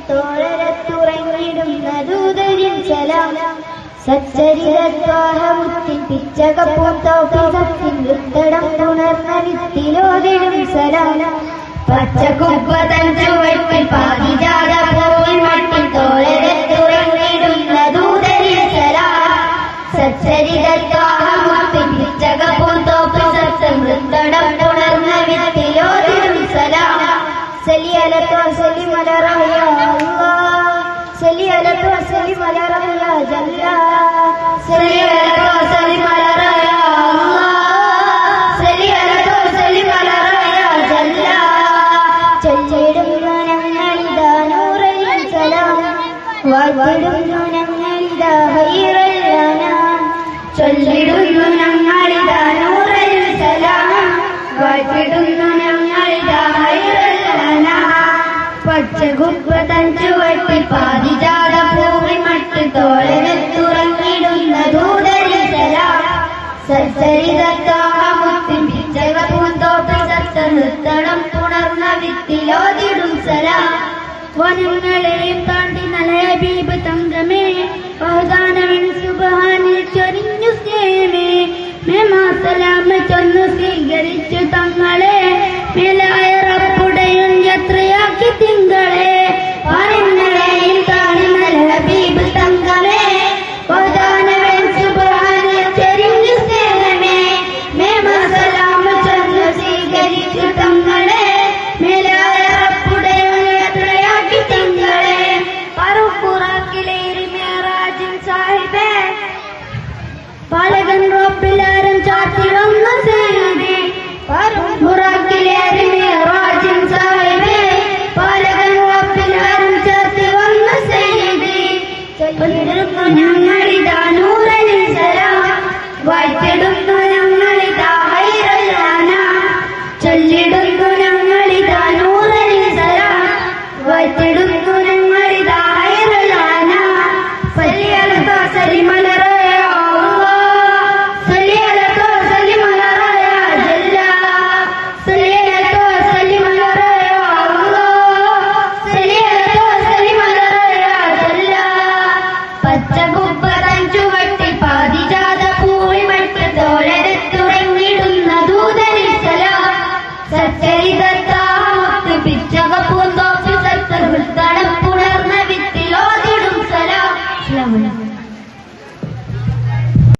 തോഴരത്തുറങ്ങിടുന്ന ദൂതരിൻ സലാം സച്ചരിതത്വാഹമുത്തിൻ പിച്ചകപ്പൂത്തോഫിസത്തിൻ വൃത്തടം പുണർന്ന വിത്തിലോതിടും സലാം പച്ചക്കുപ്പതൻ ചുവട്ടിൽ പാതിജാത പൂവിൻ മട്ടിൽ തോഴരത്തുറങ്ങിടുന്ന ദൂതരിൻ സലാം സച്ചരിതത്വാഹമുത്തിൻ പിച്ചകപ്പൂത്തോഫിസത്തിൻ വൃത്തടം പുണർന്ന വിത്തിലോതിടും സലാം സല്ലി അലൈഹി വസല്ലം അലാ റഹ്യാ അല്ലാഹ് സല്ലി അലൈഹി വസല്ലം അലാ റഹ്യാ ജല്ല സല്ലി അലൈഹി വസല്ലം അലാ റഹ്യാ അല്ലാഹ് സല്ലി അലൈഹി വസല്ലം അലാ റഹ്യാ ജല്ല ചൊല്ലിടുന്നു ഞങ്ങളിതാ നൂറൽ സലാം വാഴ്ത്തിടുന്നു ഞങ്ങളിതാ ഖൈറൽ അനാം ചൊല്ലിടുന്നു ഞങ്ങളിതാ നൂറൽ സലാം വാഴ്ത്തിടുന്നു ഞങ്ങളിതാ പച്ചകുപ്പതൻ ചുവട്ടിൽ പാതിജാത പൂവിൻ മട്ടിൽ തോഴരത്തുറങ്ങിടുന്ന ദൂതരിൻ സലാം സച്ചരിതത്വാഹമുത്തിൻ പിച്ചകപ്പൂന്തോപ്പിൽ സത്ത നൃത്തണം പുണർന്ന വിത്തിലോതിടും സലാം വനങ്ങളെയും താണ്ടി നല്ല ഹബീബ് തങ്കമേ അവസാനവൻ സുബ്ഹാനിൽ ചൊരിഞ്ഞു സ്നേഹമേ മേമാ സലാം ചൊന്നു സ്വീകരിച്ചു തങ്ങളെ മേലായ റബ്ബുടയും യാത്രയാക്കി തിങ്കളെ